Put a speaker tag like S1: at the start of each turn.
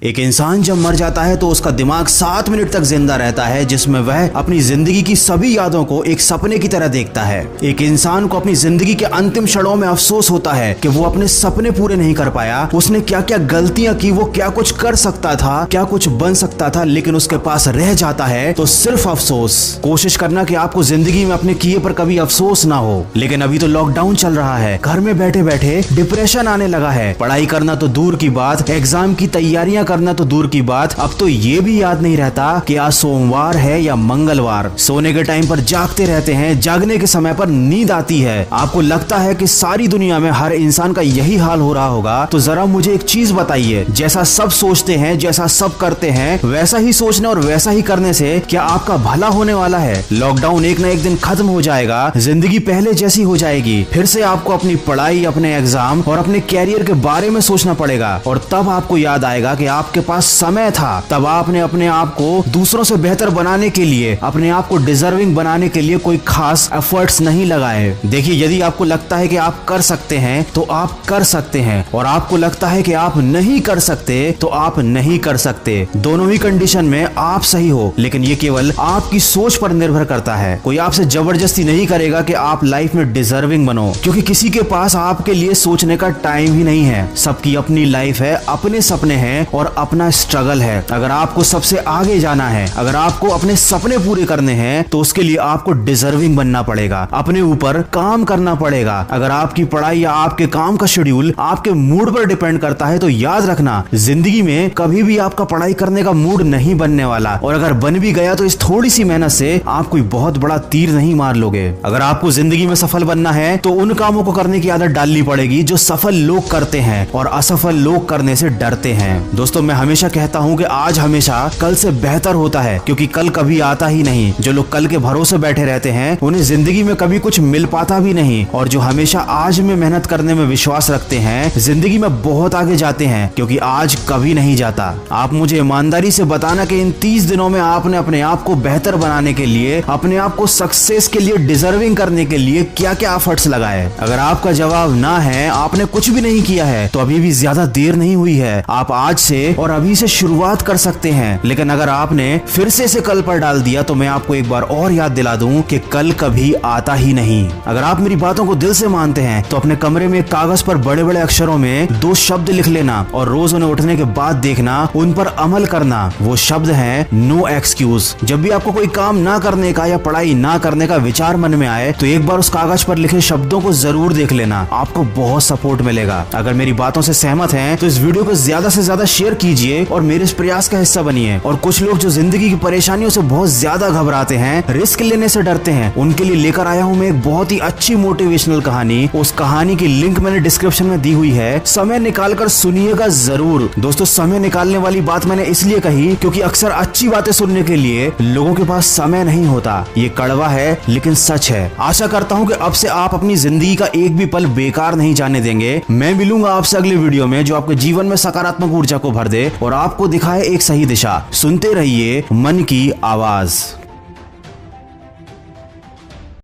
S1: एक इंसान जब मर जाता है तो उसका दिमाग 7 मिनट तक जिंदा रहता है, जिसमें वह अपनी जिंदगी की सभी यादों को एक सपने की तरह देखता है। एक इंसान को अपनी जिंदगी के अंतिम क्षणों में अफसोस होता है कि वो अपने सपने पूरे नहीं कर पाया। उसने क्या क्या गलतियां की, वो क्या कुछ कर सकता था, क्या कुछ बन सकता था, लेकिन उसके पास रह जाता है तो सिर्फ अफसोस। कोशिश करना कि आपको जिंदगी में अपने किए पर कभी अफसोस ना हो। लेकिन अभी तो लॉकडाउन चल रहा है, घर में बैठे बैठे डिप्रेशन आने लगा है। पढ़ाई करना तो दूर की बात, एग्जाम की तैयारियां करना तो दूर की बात, अब तो ये भी याद नहीं रहता कि आज सोमवार है या मंगलवार। सोने के टाइम पर जागते रहते हैं, जागने के समय पर नींद आती है। आपको लगता है कि सारी दुनिया में हर इंसान का यही हाल हो रहा होगा। तो जरा मुझे एक चीज बताइए, जैसा सब सोचते हैं, जैसा सब करते हैं, वैसा ही सोचने और वैसा ही करने से क्या आपका भला होने वाला है? लॉकडाउन एक ना एक दिन खत्म हो जाएगा, जिंदगी पहले जैसी हो जाएगी। फिर से आपको अपनी पढ़ाई, अपने एग्जाम और अपने कैरियर के बारे में सोचना पड़ेगा। और तब आपको याद आएगा कि आपके पास समय था। तब आपने अपने आप को दूसरों से बेहतर बनाने के लिए, अपने आप को डिजर्विंग बनाने के लिए कोई खास एफर्ट्स नहीं लगाए। देखिए, यदि आपको लगता है कि आप कर सकते हैं तो आप कर सकते हैं, और आपको लगता है कि आप नहीं कर सकते तो आप नहीं कर सकते। दोनों ही कंडीशन में आप सही हो, लेकिन ये केवल आपकी सोच पर निर्भर करता है। कोई आपसे जबरदस्ती नहीं करेगा कि आप लाइफ में डिजर्विंग बनो, क्योंकि किसी के पास आपके लिए सोचने का टाइम ही नहीं है। सबकी अपनी लाइफ है, अपने सपने हैं और अपना स्ट्रगल है। अगर आपको सबसे आगे जाना है, अगर आपको अपने सपने पूरे करने हैं, तो उसके लिए आपको डिजर्विंग बनना पड़ेगा, अपने ऊपर काम करना पड़ेगा। अगर आपकी पढ़ाई या आपके काम का शेड्यूल आपके मूड पर डिपेंड करता है, तो याद रखना, जिंदगी में कभी भी आपका पढ़ाई करने का मूड नहीं बनने वाला। और अगर बन भी गया तो इस थोड़ी सी मेहनत से आप कोई बहुत बड़ा तीर नहीं मार लोगे। अगर आपको जिंदगी में सफल बनना है तो उन कामों को करने की आदत डालनी पड़ेगी जो सफल लोग करते हैं और असफल लोग करने से डरते हैं। दोस्तों, मैं हमेशा कहता हूँ कि आज हमेशा कल से बेहतर होता है, क्योंकि कल कभी आता ही नहीं। जो लोग कल के भरोसे बैठे रहते हैं उन्हें जिंदगी में कभी कुछ मिल पाता भी नहीं, और जो हमेशा आज में मेहनत करने में विश्वास रखते हैं जिंदगी में बहुत आगे जाते हैं, क्योंकि आज कभी नहीं जाता। आप मुझे ईमानदारी से बताना कि इन 30 दिनों में आपने अपने आप को बेहतर बनाने के लिए, अपने आप को सक्सेस के लिए, डिजर्विंग करने के लिए क्या क्या एफर्ट्स लगाए? अगर आपका जवाब ना है, आपने कुछ भी नहीं किया है, तो अभी भी ज्यादा देर नहीं हुई है। आप आज से और अभी से शुरुआत कर सकते हैं। लेकिन अगर आपने फिर से इसे कल पर डाल दिया तो मैं आपको एक बार और याद दिला दूं कि कल कभी आता ही नहीं। अगर आप मेरी बातों को दिल से मानते हैं तो अपने कमरे में कागज पर बड़े बड़े अक्षरों में 2 शब्द लिख लेना और रोज उन्हें उठने के बाद देखना, उन पर अमल करना। वो शब्द है नो एक्सक्यूज। जब भी आपको कोई काम ना करने का या पढ़ाई ना करने का विचार मन में आए तो एक बार उस कागज पर लिखे शब्दों को जरूर देख लेना, आपको बहुत सपोर्ट मिलेगा। अगर मेरी बातों से सहमत हैं तो इस वीडियो को ज्यादा से ज्यादा शेयर कीजिए और मेरे इस प्रयास का हिस्सा बनिए। और कुछ लोग जो जिंदगी की परेशानियों से बहुत ज्यादा घबराते हैं, रिस्क लेने से डरते हैं, उनके लिए लेकर आया हूँ मैं एक बहुत ही अच्छी मोटिवेशनल कहानी। उस कहानी की लिंक मैंने डिस्क्रिप्शन में दी हुई है, समय निकाल कर सुनिएगा जरूर। दोस्तों, समय निकालने वाली बात मैंने इसलिए कही क्योंकि अक्सर अच्छी बातें सुनने के लिए लोगों के पास समय नहीं होता। ये कड़वा है लेकिन सच है। आशा करता हूँ कि अब से आप अपनी जिंदगी का एक भी पल बेकार नहीं जाने देंगे। मैं मिलूंगा आपसे अगले वीडियो में जो आपके जीवन में सकारात्मक ऊर्जा को भर दे और आपको दिखाए एक सही दिशा। सुनते रहिए मन की आवाज।